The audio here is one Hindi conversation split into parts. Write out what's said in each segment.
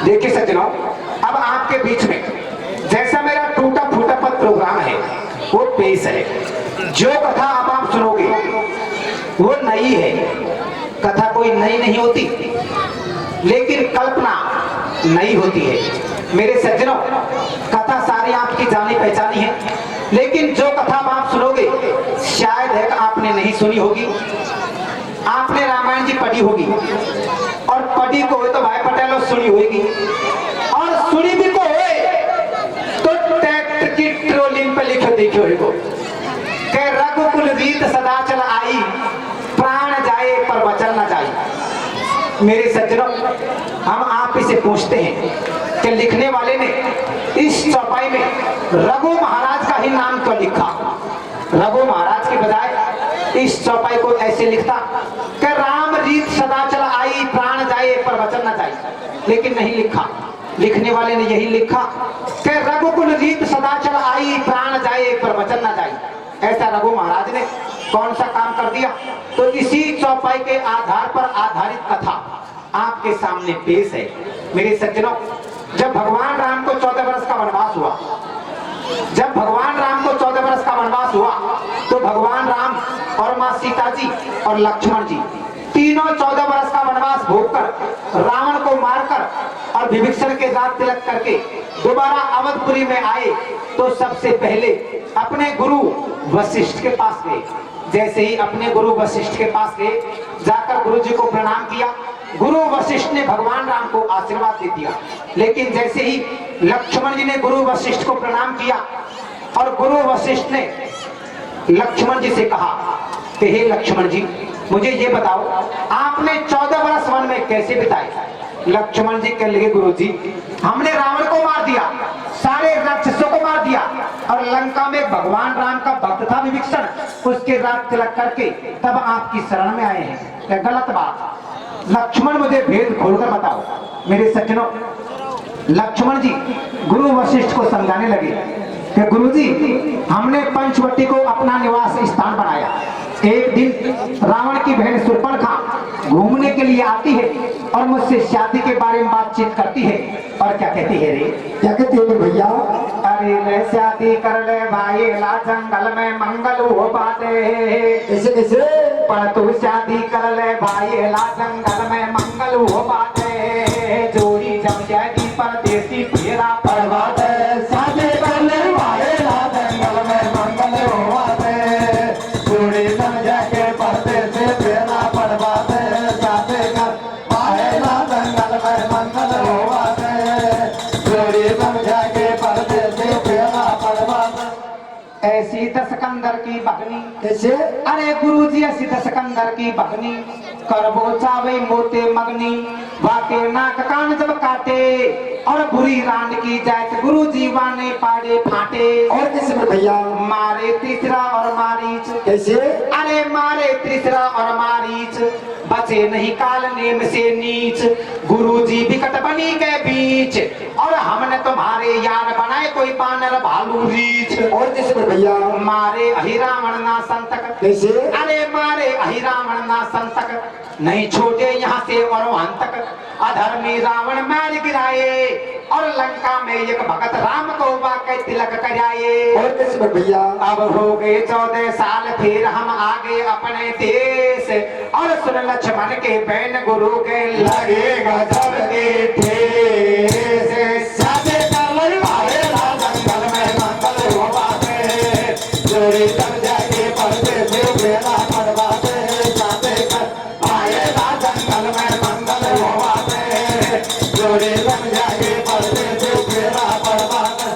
देखिए सज्जनों, अब आपके बीच में जैसा मेरा टूटा फूटा पद प्रोग्राम है वो पेश है। जो कथा अब आप सुनोगे वो नई है। कथा कोई नई नहीं होती, लेकिन कल्पना नई होती है। मेरे सज्जनों, कथा सारी आपकी जानी पहचानी है, लेकिन जो कथा आप सुनोगे शायद है कि आपने नहीं सुनी होगी। आपने रामायण जी पढ़ी होगी, और पढ़ी को तो भाई पटेल सुनी होगी, और सुनी भी को तो ट्रैक्टर की ट्रोलिंग पे लिखे देखे होगा कि रघुकुल रीत सदा चल आई, प्राण जाए पर वचन न जाए। मेरे सज्जनों, हम आप इसे पूछते हैं कि लिखने वाले ने इस चौपाई में रघु महाराज का ही नाम क्यों लिखा। रघु महाराज के बजाय इस चौपाई को ऐसे लिखता कि राम रीत सदा चल आई, प्राण जाए पर वचन न जाए, लेकिन नहीं लिखा। लिखने वाले ने यही लिखा कि रघुकुल रीत सदा चल आई, प्राण जाए पर वचन न जाए। ऐसा रघु महाराज ने कौन सा काम कर दिया। तो इसी चौपाई के आधार पर आधारित कथा आपके सामने पेश है। मेरे सज्जनों, जब भगवान राम को 14 वर्ष का वनवास हुआ, जब भगवान राम को 14 वर्ष का वनवास हुआ, तो भगवान राम और मां सीता जी और लक्ष्मण जी तीनों 14 वर्ष का वनवास भोगकर, रावण को मारकर और विभीषण के दांत तिलक करके दोबारा अवधपुरी में आए। तो सबसे पहले अपने गुरु वशिष्ठ के पास गए। जैसे ही अपने गुरु वशिष्ठ के पास गए, जाकर गुरु जी को प्रणाम किया। गुरु वशिष्ठ ने भगवान राम को आशीर्वाद दे दिया। लेकिन जैसे ही लक्ष्मण जी ने गुरु वशिष्ठ को प्रणाम किया, और गुरु वशिष्ठ ने लक्ष्मण जी से कहा कि हे लक्ष्मण जी, मुझे ये बताओ आपने 14 वर्ष वन में कैसे बिताए। लक्ष्मण जी कहने लगे, गुरु जी, हमने रावण को मार दिया, सारे राक्षसों को मार दिया, और लंका में भगवान राम का भक्त था विभीषण, उसके रात तिलक करके तब आपकी शरण में आए हैं। क्या गलत बात। लक्ष्मण, मुझे भेद खोलकर बताओ। मेरे सज्जनों, लक्ष्मण जी गुरु वशिष्ठ को समझाने लगे कि गुरु जी, हमने पंचवटी को अपना निवास स्थान बनाया। एक दिन रावण की बहन शूर्पणखा घूमने के लिए आती है और मुझसे शादी के बारे में बातचीत करती है। और क्या कहती है रे? क्या कहती है भैया? अरे ले शादी कर ले भाई, ला जंगल में मंगल हो बाटे। कैसे कैसे? पर तू शादी कर ले भाई, ला जंगल में मंगल हो बाटे। जोड़ी जम जाएगी परदेसी फेरा पड़वा दे। शादी कर ले भाई, ला जंगल में मंगल हो बाटे। जोड़ी जम जाके परदेसी फेरा पड़वा दे। शादी कर भाई, ला जंगल में मंगल हो बाटे। जोड़ी जम जाके परदेसी फेरा पड़वा दे। ऐसी दशकंदर की भगनी। कैसे? अरे गुरुजी, ऐसी दशकंदर की भगनी, करबो चावे मोते मगनी, वाके नाक कान जब काटे, और बुरी रांड की जात गुरु जीवाने पाड़े फाटे। और कैसे में भैया? मारे तीसरा और मारीच। कैसे? अरे मारे तीसरा और मारीच, बचे नहीं काल नेम से नीच। गुरुजी विकट बनी के बीच, और हमने तुम्हारे यार बनाए कोई बानर भालू रीछ। और कैसे में भैया? मारे अहि रावण ना संतक। कैसे? अरे मारे अहि रावण ना संतक, नहीं छोटे यहाँ से और वहां तक। अधर्मी रावण मार गिराए, और लंका में एक भगत राम को वाकई तिलक कराए। और कैसे में भैया? अब हो गए 14 साल, फिर हम आगे अपने देश, और सुन लक्ष्मण के बैन गुरु के लगेगा जब के ठेस। शादी कर ले भाई, ला जंगल में मंगल हो बाटे। जोड़ी जम जाके परदेसी फेरा पड़वा दे। शादी कर भाई, ला जंगल में मंगल हो बाटे। जोड़ी जम जाके परदेसी फेरा पड़वा दे।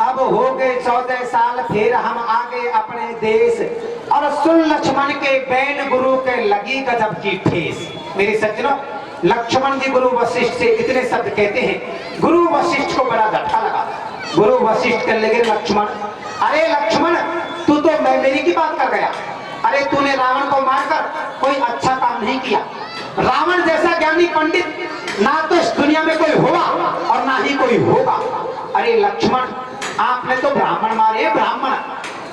अब हो गए 14 साल, फिर हम आगे अपने देश, और सुन लक्ष्मण के बैन गुरु के लगी गजब की ठेस। मेरे सज्जनों, लक्ष्मण जी गुरु वशिष्ठ से इतने शब्द कहते हैं, गुरु वशिष्ठ को बड़ा झटका लगा। गुरु वशिष्ठ कहने लगे, लक्ष्मण, अरे लक्ष्मण, तू तो मेरी की बात कर गया। अरे तूने रावण को मारकर कोई अच्छा काम नहीं किया। रावण जैसा ज्ञानी पंडित ना तो इस दुनिया में कोई हुआ और ना ही कोई होगा। अरे लक्ष्मण, आपने तो ब्राह्मण मारे, ब्राह्मण।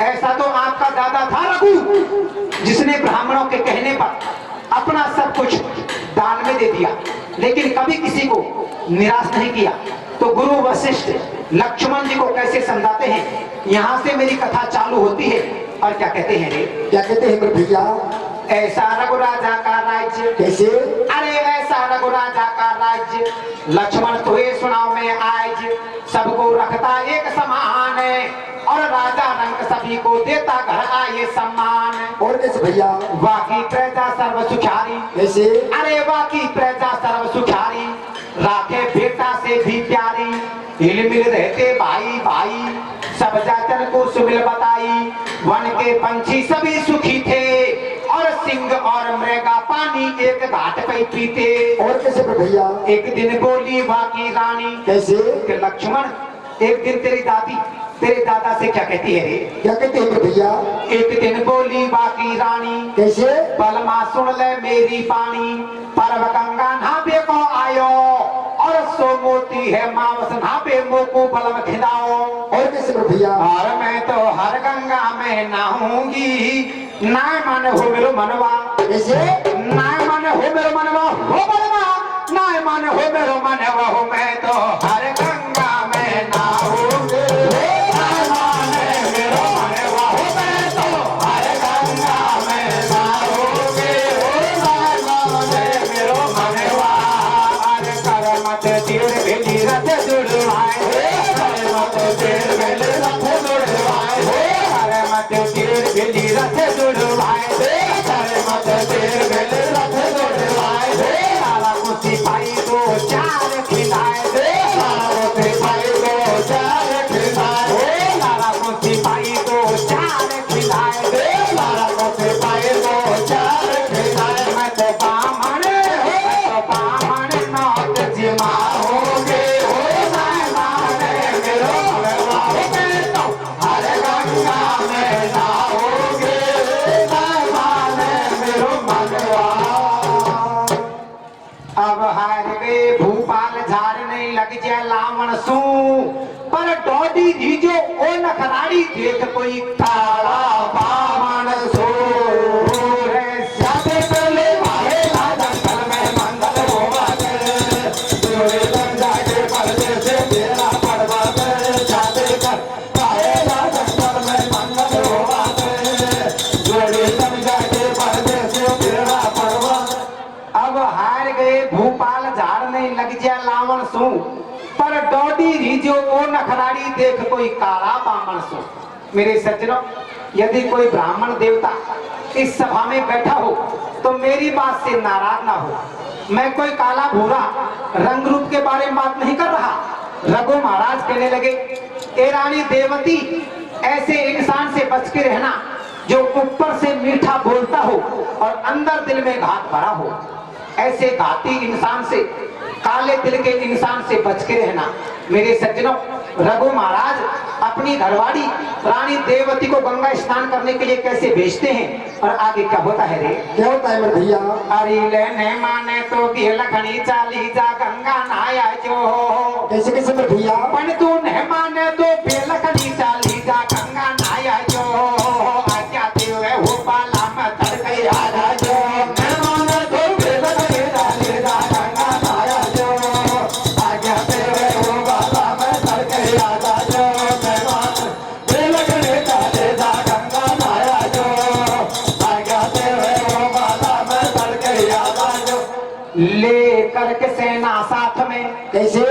ऐसा तो आपका दादा था रघु, जिसने ब्राह्मणों के कहने पर अपना सब कुछ दान में दे दिया, लेकिन कभी किसी को निराश नहीं किया। तो गुरु वशिष्ठ लक्ष्मण जी को कैसे समझाते हैं, यहाँ से मेरी कथा चालू होती है। और क्या कहते हैं रे, क्या कहते हैं मेरे भैया? ऐसा रघुराजा का राज्य, कैसे? अरे ऐसा रघुराजा का राज्य, लक्ष्मण तो ये सुनाओ में आज, सबको रखता एक समान है, और राजा रंग सभी को देता घर आए सम्मान। और कैसे भैया? बाकी प्रजा सर्व सुखारी, कैसे? अरे बाकी प्रजा सर्व सुखारी, राखे बेटा से भी प्यारी, हिल मिल रहते भाई भाई, सब जातन को सुमिल बताई, वन के पंछी सभी सुखी थे, और सिंह और मृगा पानी एक घाट पे पीते। और कैसे मेरे भैया? एक दिन बोली बाकी रानी, कैसे? कि लक्ष्मण एक दिन तेरी दादी तेरे दादा से क्या कहती है रे, क्या कहते हैं मेरे भैया? एक दिन बोली बाकी रानी, कैसे? बलमा सुन ले मेरी पानी, परव गंगा नहाबे को आयो, और सो मोती है मावस नहाबे मोको बलम खिलाओ। और कैसे मेरे भैया? और मैं तो हर गंगा में नहाऊंगी, ना मन हो मेरो मनवा, कैसे? ना मन हो मेरो मनवा हो बलमा, ना मन हो मेरो मनवा हो, मैं तो हर गंगा में नहाऊंगी, ना मन मेरो मनवा हो, मैं तो हर गंगा में नहाऊंगी, ना मन मेरो मनवा। अरे कर मत तीर भेली रथ जुड़वाए, कर मत तीर भेली रथ जुड़वाए, कर मत तीर भेली रथ जुड़वाए, कर मत तीर भेली रथ जुड़वाए, लाला को सिपाही को चार खिलाए, लाला को सिपाही को चार खिलाए, लाला को सिपाही को चार खिलाए, लाला को सिपाही को चार खिलाए। मैं तो बामण, मैं तो बामण नौत जिमा होगे, हो ना माने मेरो मनवा, मैं तो हर गंगा में नहाओगे, ना माने मेरो मनवा। अब हार गए भूपाल झाड़ने लग जाए लावण सू, पर डोडी दीजो ओ नखराड़ी देख कोई काला बामण सो, रे साथे पहले मारे ला जंगल में मंगल होवा दे, जोड़े गंगा के पर्दे से तेरा पड़वा दे, साथे कर मारे ला जंगल में मंगल होवा दे, जोड़े गंगा के पर्दे से तेरा पड़वा। अब हार गए भूपाल झाड़ने लग जा लावण सू, पर डोडी रिजो ओ नखराड़ी देख कोई काला बामण सो। मेरे सज्जनों, यदि कोई ब्राह्मण देवता इस सभा में बैठा हो तो मेरी बात से नाराज ना हो। मैं कोई काला भूरा रंग रूप के बारे में बात नहीं कर रहा। रघु महाराज कहने लगे, ए रानी देवती, ऐसे इंसान से बच के रहना जो ऊपर से मीठा बोलता हो और अंदर दिल में घात भरा हो। ऐसे घाती इंसान से, काले दिल के इंसान से बच के रहना। मेरे सज्जनों, रघु महाराज अपनी घरवाड़ी रानी देवती को गंगा स्नान करने के लिए कैसे भेजते हैं, और आगे क्या होता है रे? क्या होता है मेरे भैया? अरे लेने माने तो लखनी चाली जा गंगा नहाया जो, कैसे कैसे मेरे भैया? पण तू नहीं माने तो लखनी चाली जा गंगा नहाया जो, आज्ञा देवे हो पाला में तड़के आजा जो, ले करके सेना साथ में, कैसे?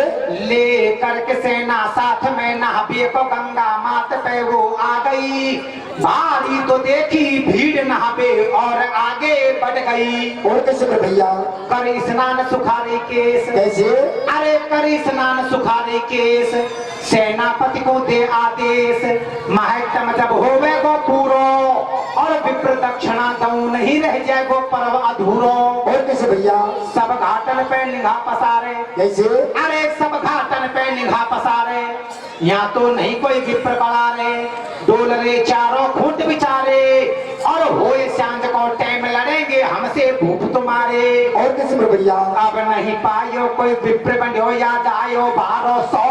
ले करके सेना साथ में नहाबे को गंगा मात पे वो आ गई, भारी तो देखी भीड़ नहाबे और आगे बढ़ गई। और कैसे मेरे भैया? कर स्नान सुखारे केस, कैसे? अरे कर स्नान सुखारे केस, सेनापति को दे आदेश, महत्तम जब होवे गो पूरो, और विप्र दक्षिणा दऊ नहीं रह जाए गो पर्व अधूरो। और कैसे भैया? सब घाटन पे निगाह पसारे, कैसे? अरे सब घाटन पे निगाह पसारे, यहाँ तो नहीं कोई विप्र बड़ा रे, डोल रे चारों खूंट बिचारे, और होए सांझ को टाइम लड़ेंगे हमसे भूप तुम्हारे। और कैसे मेरे भैया? अब नहीं पायो कोई विप्र बंध्यो याद आयो 1200,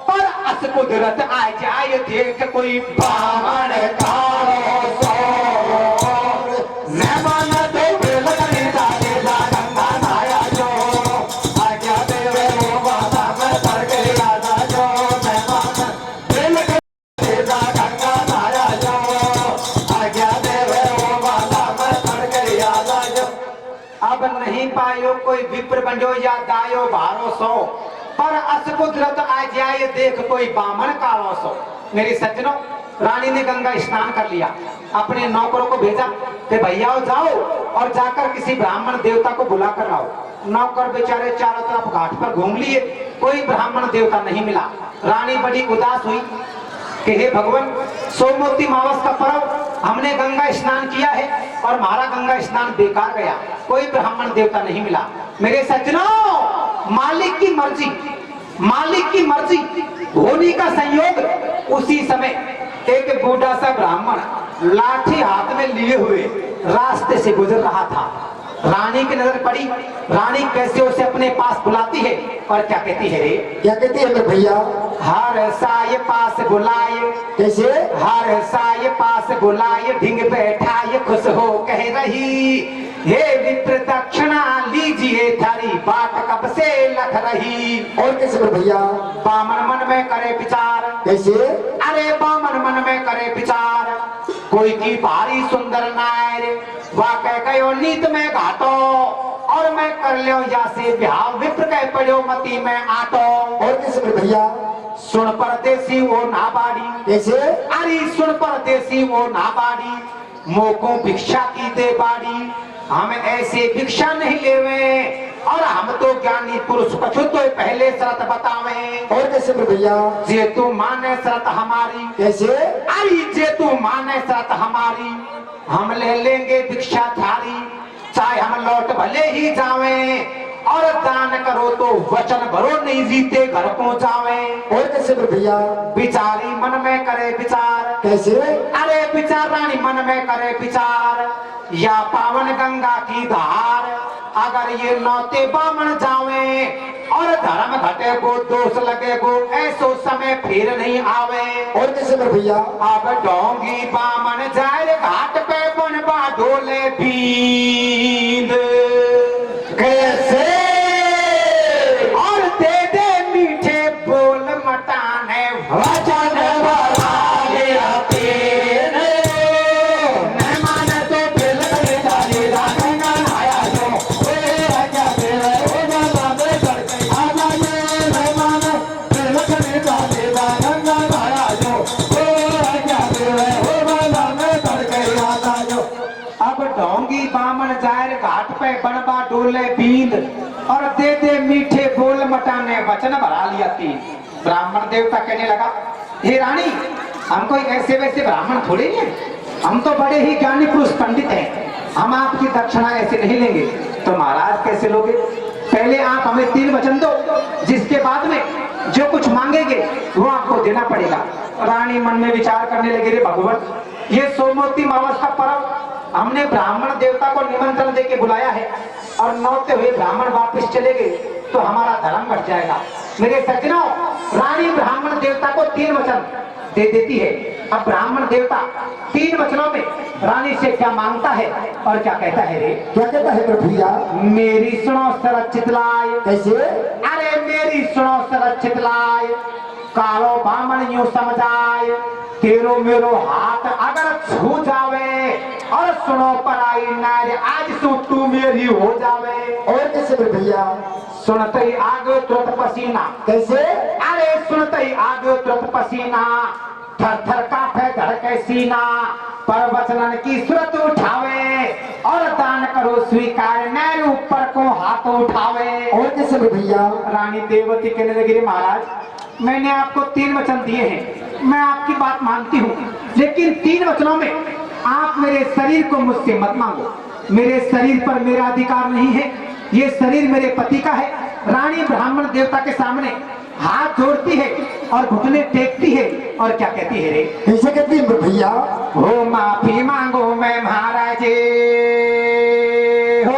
पर अस कुदरत आ जाए देख कोई बामण कालो सो, मैं माना तो बेलकनी जाने जा गंगा सो पर अस कुदरत आ जाए देख कोई बामन कालो सो। मेरे सज्जनों, रानी ने गंगा स्नान कर लिया, अपने नौकरों को भेजा कि भैया जाओ और जाकर किसी ब्राह्मण देवता को बुला कर लाओ। नौकर बेचारे चारों तरफ घाट पर घूम लिए, कोई ब्राह्मण देवता नहीं मिला। रानी बड़ी उदास हुई कि हे भगवान, सोमवती मावस का पर्व हमने गंगा स्नान किया है और हमारा गंगा स्नान बेकार गया, कोई ब्राह्मण देवता नहीं मिला। मेरे सज्जनों, मालिक की मर्जी, मालिक की मर्जी, होनी का संयोग। उसी समय एक बूढ़ा सा ब्राह्मण लाठी हाथ में लिए हुए रास्ते से गुजर रहा था। रानी की नजर पड़ी, रानी कैसे उसे अपने पास बुलाती है और क्या कहती है रे? क्या कहती है मेरे भैया? हर साये पास बुलाए, कैसे? हर साये पास बुलाए, ढिंग बैठाए खुश हो कह रही, हे विप्र दक्षिणा लीजिए थारी बाट कब से लख रही। और कैसे मेरे भैया? बामन मन में करे विचार, कैसे? अरे बामन मन में करे विचार, कोई की भारी सुंदर नायर वाकई कहो नीत में घाटो, और मैं कर लियो या से ब्याह विप्र कह पड़ो मती में आटो। और कैसे मेरे भैया? सुन परदेसी वो नाबाड़ी, कैसे? अरे सुन परदेसी वो नाबाड़ी, मोको भिक्षा की दे बाड़ी, हम ऐसे भिक्षा नहीं लेवे, और हम तो ज्ञानी पुरुष कछु तो पहले शर्त बतावे। और कैसे मेरे भैया? जे तू माने शर्त हमारी, कैसे? अरे जे तू माने शर्त हमारी, हम ले लेंगे भिक्षा थारी, चाहे हम लौट भले ही जावे, और दान करो तो वचन भरो नहीं जीते घर पहुंचावे। और कैसे मेरे भैया? बिचारी मन में करे विचार, कैसे? अरे विचार रानी मन में करे विचार, या पावन गंगा की धार, अगर ये नौते बामन जावे, और धर्म घटे को दोष लगे को ऐसो समय फिर नहीं आवे। और कैसे मेरे भैया? अब डोंगी बामन जाए घाट पे बनवा डोले बींद, कैसे? और दे दे मीठे बोल मटाने वचन बरागे अपने, न माने तो फिर लगे जाने गंगा नहाया जो, ओए राजा तेरे ओ गंगा में चढ़ गई, आजा ये मेहमान फिर लगने जाने गंगा नहाया जो, ओए राजा तेरे ओ गंगा में चढ़ गई, आजा जो। अब डोंगी बामन जाए घाट पे बनवा डोले बींद, और दे दे मीठे बोल मटाने वचन भरा लिया तीन। ब्राह्मण देवता कहने लगा, हे रानी, हम कोई ऐसे वैसे ब्राह्मण थोड़े नहीं हैं, हम तो बड़े ही ज्ञानी पुरुष पंडित हैं, हम आपकी दक्षिणा ऐसे नहीं लेंगे। तो महाराज कैसे लोगे? पहले आप हमें 3 वचन दो, जिसके बाद में जो कुछ मांगेंगे वो आपको देना पड़ेगा। रानी मन में विचार करने लगी, रे भगवान, ये सोमवती मावस का पर्व हमने ब्राह्मण देवता को निमंत्रण देके बुलाया है, और नौते हुए ब्राह्मण वापस चले गए तो हमारा धर्म घट जाएगा। मेरे सज्जनों, रानी ब्राह्मण देवता को 3 वचन दे देती है। अब ब्राह्मण देवता 3 वचनों में रानी से क्या मांगता है और क्या कहता है रे? क्या कहता है मेरे भैया? मेरी सुनो सरच चितलाए, कैसे? अरे मेरी सुनो सरच चितलाए, कालो बामन यूं समझाए, तेरो मेरो हाथ अगर छू जावे, और सुनो पराई नारी आज सु तू मेरी हो जावे। और कैसे मेरे भैया? सुनते ही आगे तुरंत पसीना, कैसे? अरे सुनते ही आगे तुरंत पसीना, थर थर कांपे धड़के सीना, पर वचनन की सूरत उठावे, और दान करो स्वीकार नैर ऊपर को हाथ उठावे। और कैसे मेरे भैया? रानी देवती कहने लगी, रे महाराज, मैंने आपको 3 वचन दिए हैं, मैं आपकी बात मानती हूँ, लेकिन 3 वचनों में आप मेरे शरीर को मुझसे मत मांगो। मेरे शरीर पर मेरा अधिकार नहीं है, ये शरीर मेरे पति का है। रानी ब्राह्मण देवता के सामने हाथ जोड़ती है और घुटने टेकती है, और क्या कहती है रे? कैसे कहती है मेरे भैया? हो माफी मांगो मैं महाराज हो,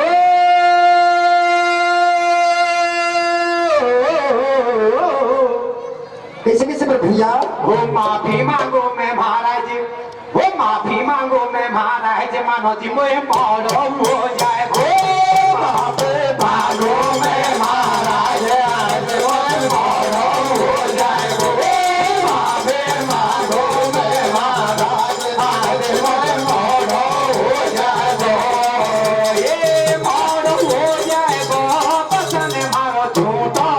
कैसे कैसे मेरे भैया? हो माफी मांगो मैं महाराज, हो माफी मांगो मैं महाराज, मानो जी मोहे मारो हो जाए। हो माफी मांगो मैं महाराज, आज मोहे मारो हो जाए। हो माफी मांगो मैं महाराज, आज मोहे मारो हो जाए। ये मारो हो जाए, बसन मारो झूठो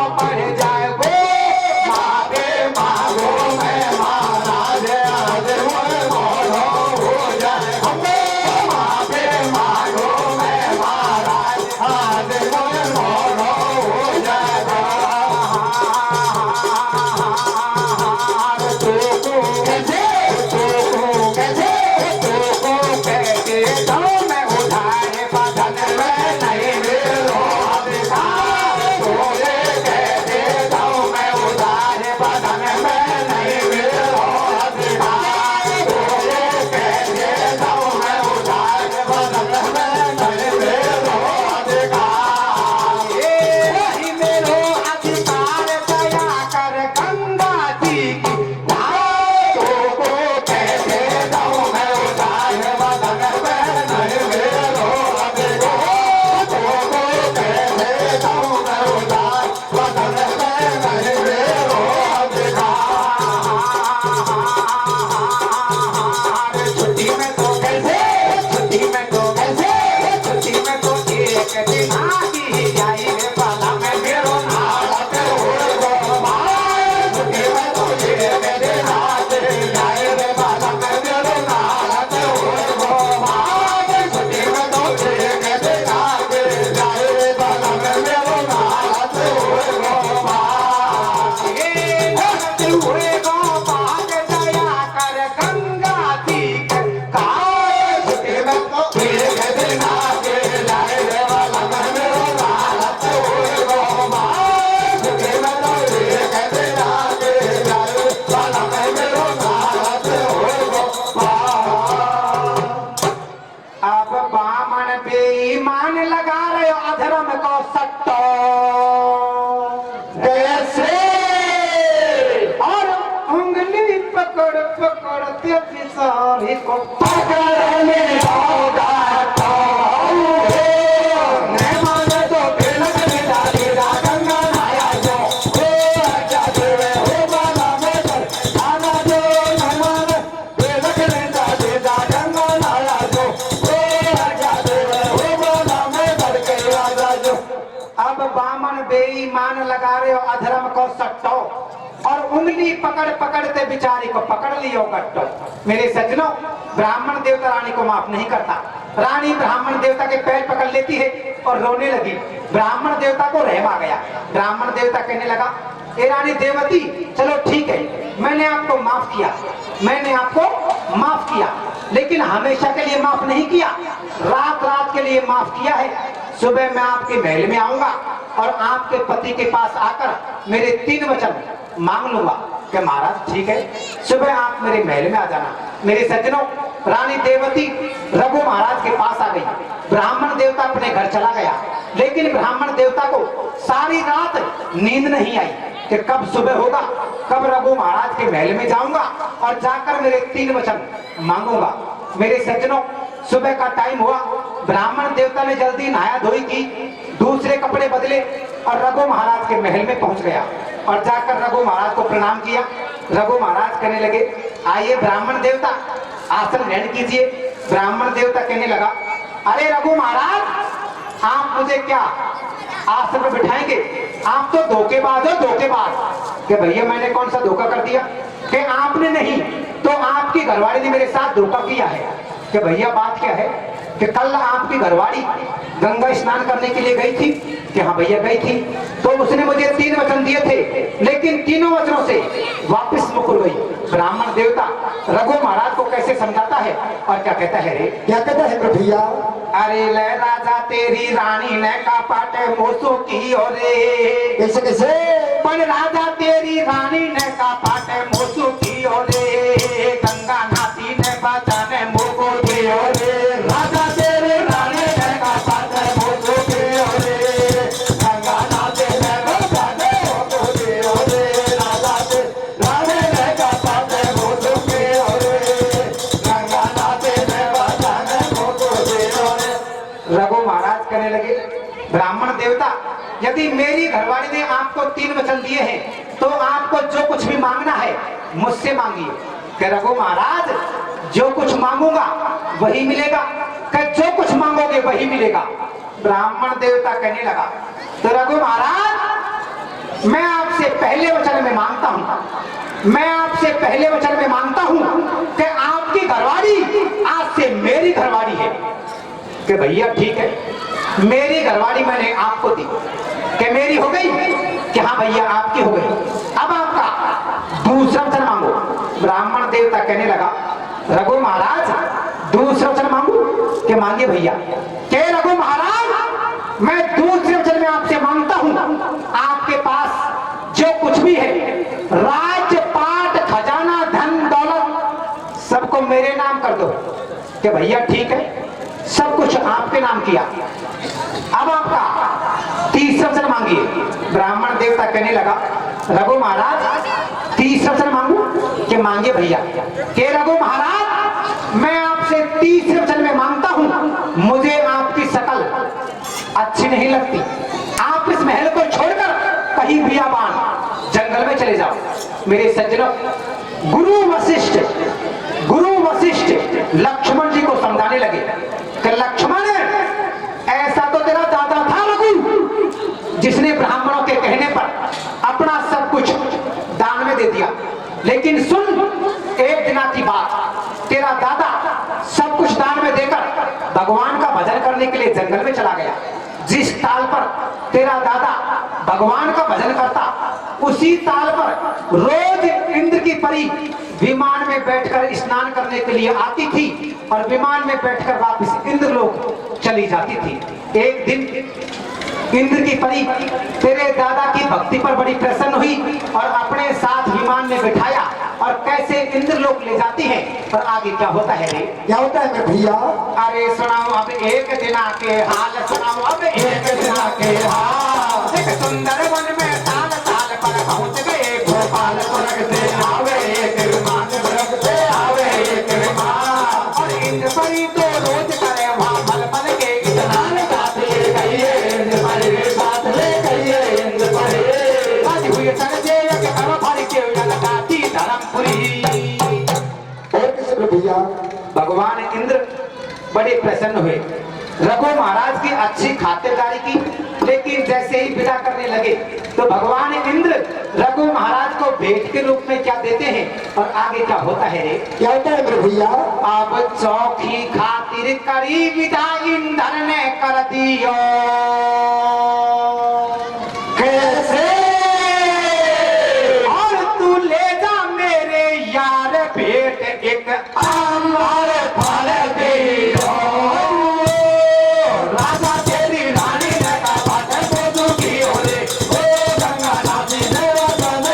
कैसे और उंगली पकड़ पकड़ते पिसारी को पकड़ने होगा तो मैं माने तो तिलक बिना तेरा गंगा नहाया जो हो आजा देवे हो बाला में कर खाना जो न माने तिलक बिना तेरा गंगा नहाया जो हो आजा देवे हो बाला में कर के आजा जो। अब बामन बेईमान लगा रहे हो अधर्म को सट्टो और उंगली पकड़ पकड़ते बिचारी को पकड़ लियो गट्टो। मेरे सज्जनों, ब्राह्मण देवता रानी को माफ नहीं करता। रानी ब्राह्मण देवता के पैर पकड़ लेती है और रोने लगी। ब्राह्मण देवता को रहम आ गया। ब्राह्मण देवता कहने लगा, ए रानी देवती, चलो ठीक है, मैंने आपको माफ किया, मैंने आपको माफ किया, लेकिन हमेशा के लिए माफ नहीं किया, रात रात के लिए माफ किया है। सुबह मैं आपके महल में आऊंगा और आपके पति के पास आकर मेरे 3 वचन मांग लूंगा कि महाराज ठीक है, सुबह आप मेरे महल में आ जाना। मेरे सज्जनों, रानी देवती रघु महाराज के पास आ गई। ब्राह्मण देवता अपने घर चला गया, लेकिन ब्राह्मण देवता को सारी रात नींद नहीं आई कि कब सुबह होगा, कब रघु महाराज के महल में जाऊंगा और जाकर मेरे 3 वचन मांगूंगा। मेरे सज्जनों, सुबह का टाइम हुआ, ब्राह्मण देवता ने जल्दी नहाया धोई की, दूसरे कपड़े बदले और रघु महाराज के महल में पहुंच गया और जाकर रघु महाराज को प्रणाम किया। रघु महाराज कहने लगे, आइए ब्राह्मण देवता, आसन ग्रहण कीजिए। ब्राह्मण देवता कहने लगा, अरे रघु महाराज, आप मुझे क्या आसन में बिठाएंगे? आप तो धोखेबाज हो, धोखेबाज। कि भैया मैंने कौन सा धोखा कर दिया? कि आपने नहीं तो आपकी घरवाली ने मेरे साथ धोखा किया है। कि भैया बात क्या है? कि कल आपकी घरवाली गंगा स्नान करने के लिए गई थी। कि हाँ भैया गई थी, तो उसने मुझे 3 वचन दिए थे, लेकिन तीनों वचनों से वापस मुकर गई। ब्राह्मण देवता रघु महाराज को कैसे समझाता है और क्या कहता है रे? क्या कहता है प्रभुया? अरे ले राजा तेरी रानी ने का पाटे मोसो की हो रे। कैसे कैसे? पर राजा तेरी रानी ने का पाटे मोसो की हो रे, गंगा नाती ने बचाने मोको की हो रे। राजा तेरे रानी ने का पाटे मोसो की हो रे, गंगा नाते ने बचाने मोको की हो रे। राजा तेरे रानी ने का पाटे मोसो की हो रे, गंगा नाते ने बचाने मोको की हो रे। रघु महाराज कहने लगे, ब्राह्मण देवता, यदि मेरी घरवाली ने आपको 3 वचन दिए हैं तो आपको जो कुछ भी मांगना है मुझसे मांगिए। कि रघु महाराज, जो कुछ मांगूंगा वही मिलेगा। कि जो कुछ मांगोगे वही मिलेगा। ब्राह्मण देवता कहने लगा, तो रघु महाराज, मैं आपसे पहले वचन में मांगता हूं, मैं आपसे पहले वचन में मांगता हूं कि आपकी घरवाली आज से मेरी घरवाली है। कि भैया ठीक है, मेरी घरवाली मैंने आपको दी। कि मेरी हो गई? कि हाँ भैया आपकी हो गई। अब आपका दूसरा वचन मांगो। ब्राह्मण देवता कहने लगा, रघु महाराज, दूसरा वचन मांगू? कि मांगिए भैया। कि रघु महाराज, मैं दूसरे वचन में आपसे मांगता हूं, आपके पास जो कुछ भी है, राज्य पाट खजाना धन दौलत, सबको मेरे नाम कर दो। कि भैया ठीक है, सब कुछ आपके नाम किया। अब आपका तीसरा वचन मांगिए। ब्राह्मण देवता कहने लगा, रघु महाराज, तीसरा वचन मांगू? कि मांगिए भैया। कि रघु महाराज, मैं आपसे तीसरे वचन में मांगता हूं, मुझे आपकी शकल अच्छी नहीं लगती। आप इस महल को छोड़कर कहीं बियाबान जंगल में चले जाओ। मेरे सज्जनों, गुरु वशिष्ठ लक्ष्मण जी को समझाने लगे कि लक्ष्मण, ऐसा तो तेरा दादा था रघु, जिसने ब्राह्मणों के कहने पर अपना सब कुछ दान में दे दिया। लेकिन सुन, एक दिन की बात, तेरा दादा सब कुछ दान में देकर भगवान का भजन करने के लिए जंगल में चला गया। जिस ताल पर तेरा दादा भगवान का भजन करता, उसी ताल पर रोज इंद्र की परी विमान में बैठकर स्नान करने के लिए आती थी और विमान में बैठकर वापस इंद्रलोक चली जाती थी। एक दिन इंद्र की परी तेरे दादा की भक्ति पर बड़ी प्रसन्न हुई और अपने साथ विमान में बिठाया और कैसे इंद्रलोक ले जाती है। पर आगे क्या होता है रे? क्या होता है मेरे भैया? अरे सुनाओ अब एक दिना के हाल, सुनाओ अब एक दिना के हाल। एक सुंदर वन में ताल ताल भगवान इंद्र बड़े प्रसन्न हुए, रघु महाराज की अच्छी खातिरदारी की। लेकिन जैसे ही विदा करने लगे तो भगवान इंद्र रघु महाराज को भेंट के रूप में क्या देते हैं और आगे क्या होता है रे? क्या होता है मेरे भैया? अब चौकी खातिर करी विदा इंद्र ने कर दियो। कैसे? और तू ले जा मेरे यार भेंट एक अमर फल दियो। राजा तेरी रानी ने कहा को दुखी हो रे, ओ गंगा नाची ने वतन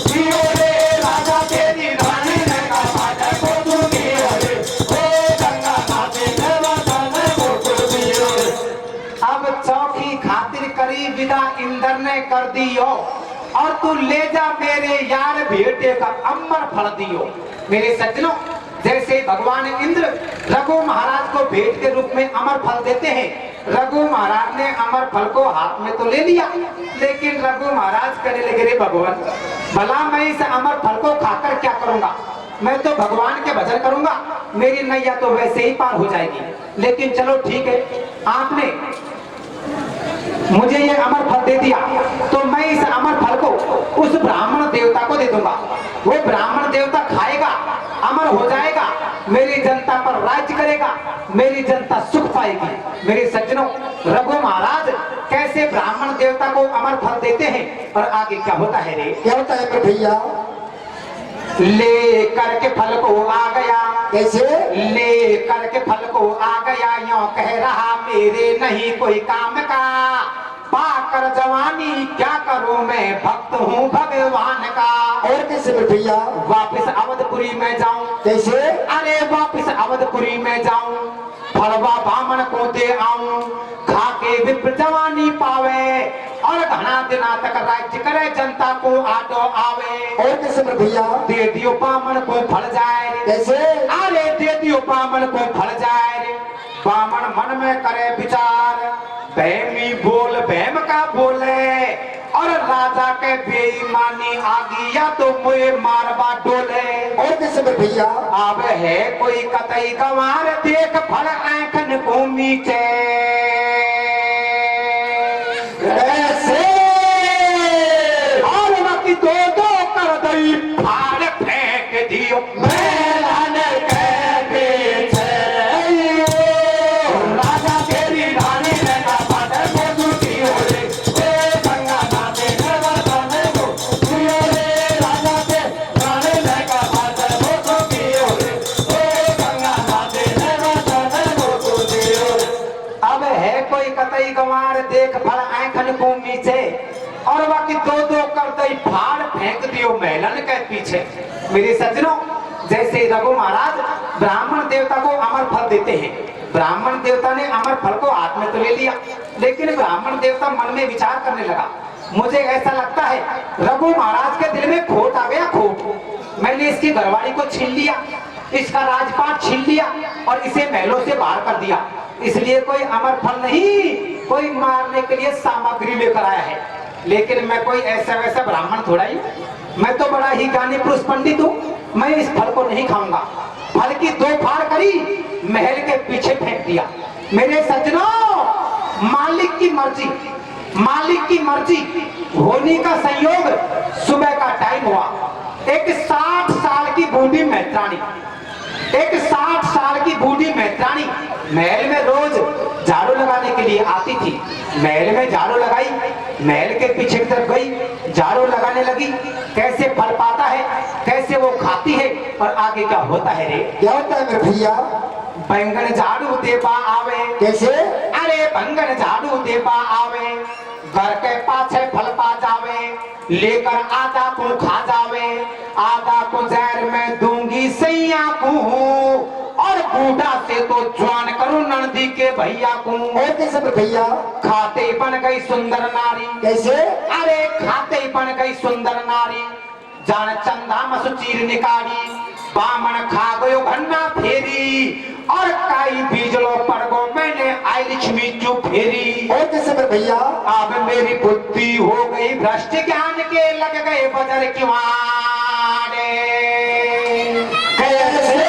दियो रे। राजा तेरी रानी ने कहा को दुखी हो रे, ओ गंगा नाची ने वतन दियो रे। अब चौकी खातिर करी विदा इंद्र ने कर दियो, और तू ले जा मेरे यार बेटे का अमर फल दियो। मेरे सज्जनों, जैसे भगवान इंद्र रघु महाराज को भेंट के रूप में अमर फल देते हैं, रघु महाराज ने अमर फल को हाथ में तो ले लिया, लेकिन रघु महाराज कहने लगे रे भगवान, भला मैं इस अमर फल को खाकर क्या करूंगा? मैं तो भगवान के भजन करूंगा, मेरी नैया तो वैसे ही पार हो जाएगी। लेकिन चलो ठीक है, आपने मुझे ये अमर फल दे दिया तो मैं इस अमर फल को उस ब्राह्मण देवता को दे दूंगा। वो ब्राह्मण देवता खाएगा, अमर हो जाएगा, मेरी जनता पर राज्य करेगा, मेरी जनता सुख पाएगी। मेरे सज्जनों, रघु महाराज कैसे ब्राह्मण देवता को अमर फल देते हैं और आगे क्या होता है रे? क्या होता है मेरे भैया? ले करके फल को आ गया। कैसे? ले करके फल को आ गया, यूं कह रहा मेरे नहीं कोई काम का, पाकर जवानी क्या करूं मैं, भक्त हूँ भगवान का। और कैसे मेरे भैया? वापिस अवधपुरी में जाऊं। कैसे? अरे वापिस अवधपुरी में जाऊं, फलवा बामन को दे आऊं, खा के विप्र जवानी पावे, और घना दिना तक राज्य करे, जनता को आटो आवे। और कैसे मेरे भैया? दे दियो बामन को फल जाए। कैसे? अरे दे दियो बामन को फल जाए। बामन मन में करे विचार, बहमी बोल बहम का बोले, और राजा के बेईमानी आ गया तो मुझे मारवा डोले। और कैसे मेरे भैया? अब है कोई कतई गंवार, देख फल आंखन को मीचे। कैसे? और बाकी दो दो कर दई फाड़ फेंक दियो मैदान के पीछे। राजा तेरी रानी ने कहा को दुखी हो रे, ओ गंगा नाचे ने वतन दियो रे। राजा तेरी रानी ने कहा को दुखी हो रे, ओ गंगा नाचे ने वतन दियो रे। अब है कोई कतई गंवार, देख फल आंखन को नीचे, और बाकी दो दो कर दई फाड़ फेंक दियो मेलन के पीछे। मेरे सज्जनों, जैसे रघु महाराज ब्राह्मण देवता को अमर फल देते हैं, ब्राह्मण देवता ने अमर फल को हाथ में तो ले लिया, लेकिन ब्राह्मण देवता मन में विचार करने लगा, मुझे ऐसा लगता है रघु महाराज के दिल में खोट आ गया, खोट। मैंने इसकी घरवाली को छीन लिया, इसका राजपाट छीन लिया, और इसे महलों से बाहर कर दिया, इसलिए कोई अमर फल नहीं, कोई मारने के लिए सामग्री लेकर आया है। लेकिन मैं कोई ऐसा वैसा ब्राह्मण थोड़ा ही, मैं तो बड़ा ही ज्ञानी पुरुष पंडित हूँ, मैं इस फल को नहीं खाऊंगा। फल की दो फाड़ करी, महल के पीछे फेंक दिया। मेरे सज्जनों, मालिक की मर्जी, मालिक की मर्जी होने का संयोग, सुबह का टाइम हुआ, एक 60 साल की बूढ़ी मैत्राणी, एक 60 साल की बूढ़ी मैत्राणी महल में रोज झाड़ू लगाने के लिए आती थी। महल में झाड़ू लगाई, महल के पीछे की तरफ गई, झाड़ू लगाने लगी, कैसे फल पाता है, कैसे वो खाती है, और आगे क्या होता है रे? क्या होता है मेरे भैया? बैंगन झाड़ू देबा आवे। कैसे? अरे बैंगन झाड़ू देबा आवे, घर के पाछे फल पा जावे, लेकर आधा को खा जावे, आधा को जहर में दूंगी सैया को, और बूढ़ा से तो जवान करूं नंदी के भैया को। और कैसे मेरे भैया? खाते बन गई सुंदर नारी। कैसे? अरे खाते बन गई सुंदर नारी, जान चंदा मसु चीर निकाली, बामन खा गयो घन्ना फेरी, और काई बीजलो पड़ गो मैंने आई लक्ष्मी चू फेरी। और कैसे मेरे भैया? अब मेरी बुद्धि हो गई भ्रष्ट, ज्ञान के लग गए बजर किवाड़े। कैसे?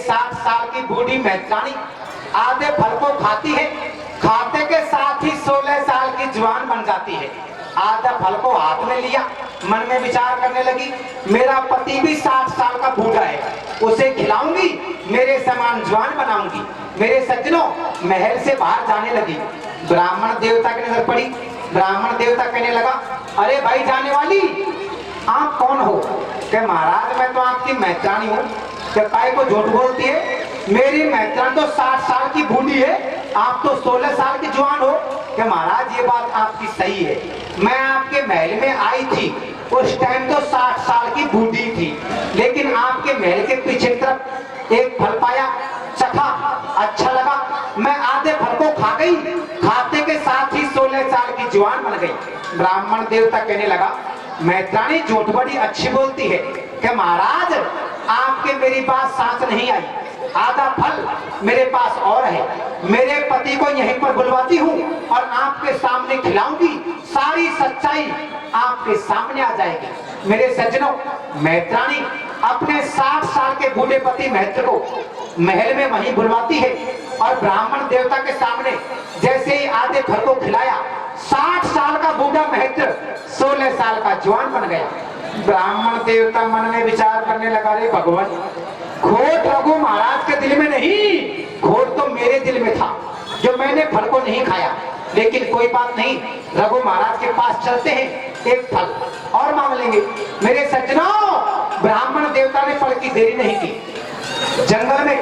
60 साल की बूढ़ी मैत्राणी आधे फल को खाती है, खाते के साथ ही 16 साल की जवान बन जाती है। आधा फल को हाथ में लिया, मन में विचार करने लगी, मेरा पति भी 60 साल का बूढ़ा है, उसे खिलाऊंगी, मेरे समान जवान बनाऊंगी। मेरे सज्जनों, महल से बाहर जाने लगी। ब्राह्मण देवता की नजर पड़ी। ब्राह्मण देवता कहने लगा, अरे भाई जाने वाली, आप कौन हो? कि महाराज मैं तो आपकी मैत्राणी हूँ। क्या काय को झूठ बोलती है? मेरी मैत्राणी तो 60 साल की बूढ़ी है, आप तो 16 साल की जवान हो। कि महाराज ये बात आपकी सही है, मैं आपके महल में आई थी, उस टाइम तो 60 साल की बूढ़ी थी, लेकिन आपके महल के पीछे तरफ एक फल पाया, चखा, अच्छा लगा, मैं आधे फल को खा गई, खाते के साथ ही 16 साल की जवान बन गई। ब्राह्मण देवता कहने लगा, मैत्राणी झूठ बड़ी अच्छी बोलती है। कि महाराज आपके मेरी बात सांस नहीं आई, आधा फल मेरे पास और है, मेरे पति को यहीं पर बुलवाती हूँ और आपके सामने खिलाऊंगी, सारी सच्चाई आपके सामने आ जाएगी। मेरे सज्जनों, मैत्राणी अपने 60 साल के बूढ़े पति महत्र को महल में वहीं बुलवाती है और ब्राह्मण देवता के सामने जैसे ही आधे फल को खिलाया, 60 साल का बूढ़ा महत्र 16 साल का जवान बन गया। ब्राह्मण देवता मन में विचार करने लगा, रे भगवान, खोट रघु महाराज के दिल में नहीं, खोट तो मेरे दिल में था जो मैंने फल को नहीं खाया। लेकिन कोई बात नहीं, रघु महाराज के पास चलते हैं, एक फल और मांग लेंगे। मेरे सज्जनों, ब्राह्मण देवता ने फल की देरी नहीं की, जंगल में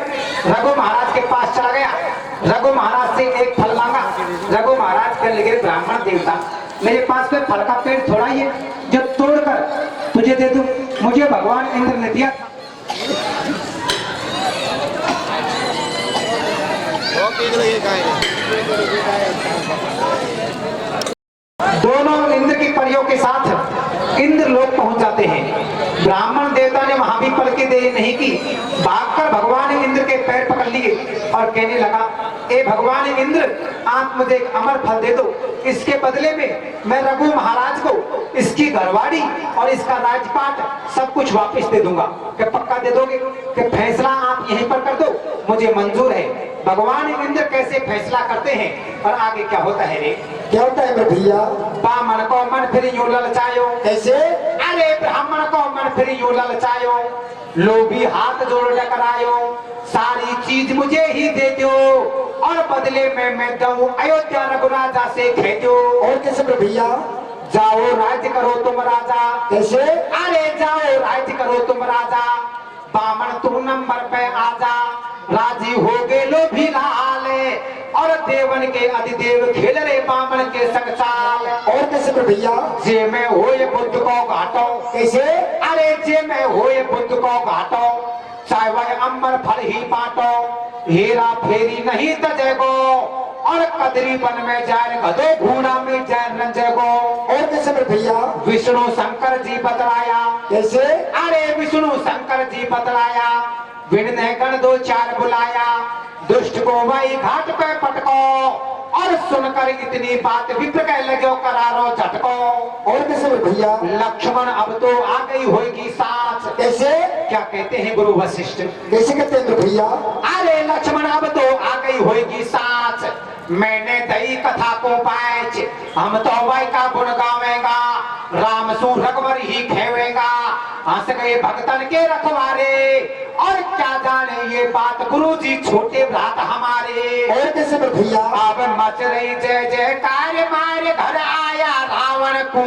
रघु महाराज के पास चला गया, रघु महाराज से एक फल मांगा। रघु महाराज कहने लगे, ब्राह्मण देवता, मेरे पास में फल का पेड़ थोड़ा ही है जो तोड़कर तुझे दे दूं, मुझे भगवान इंद्र ने दिया। दोनों इंद्र की परियों के साथ इंद्र लोक पहुंच जाते हैं। ब्राह्मण देवता ने वहां भी फल की देरी नहीं की, भागकर भगवान इंद्र के पैर पकड़ लिए और कहने लगा, ए भगवान इंद्र, आप मुझे एक अमर फल दे दो, इसके बदले में मैं रघु महाराज को इसकी घरवाड़ी और इसका राजपाट सब कुछ वापस दे दूंगा। क्या पक्का दे दोगे? कि फैसला आप यहीं पर कर दो, मुझे मंजूर है। भगवान इंद्र कैसे फैसला करते हैं और आगे क्या होता है रे? क्या होता है मेरे भैया? बामन को मन फिर यूं ललचायो। कैसे? अरे ब्राह्मण को मन फिर यूं ललचायो, लोभी हाथ जोड़ टकरायो, सारी चीज मुझे ही दे दो और बदले में मैं दूं अयोध्या रघुराजा से खेदो। और कैसे मेरे भैया? जाओ राज्य करो तुम राजा। कैसे? अरे जाओ राज्य करो तुम राजा, बामन तू नंबर पे आजा, राजी हो गए लोभी लाले और देवन के अधिदेव खेल रे बामन के संग चाल। और कैसे मेरे भैया? जे में होए बुद्ध को घाटो। कैसे? अरे जे में होए बुद्ध को घाटो, चाहे वह अम्बर फल ही बांटो, हेरा फेरी नहीं तजेगो और कदरी वन में जाए गधो घूड़ा में जाए रंजेगो। और कैसे मेरे भैया? विष्णु शंकर जी बतलाया। कैसे? अरे विष्णु शंकर जी बतलाया, विनय गण दो चार बुलाया, दुष्ट को वही घाट पे पटको और सुनकर इतनी बात विप्र कह लगो करारो झटको। और कैसे मेरे भैया? लक्ष्मण अब तो आ गई होगी सांस। कैसे? क्या कहते हैं गुरु वशिष्ठ? कैसे कहते हैं मेरे भैया? अरे लक्ष्मण अब तो आ गई होगी सांस, मैंने दई कथा को पाएच, हम तो वही का गुण गावेगा, राम सु रघुवर ही खेवेगा, हंस गए भक्तन के रखवारे और क्या जाने ये बात गुरुजी छोटे भ्रात हमारे। और कैसे मेरे भैया? अब मच रही जय जयकार, मारे घर आया रावण को।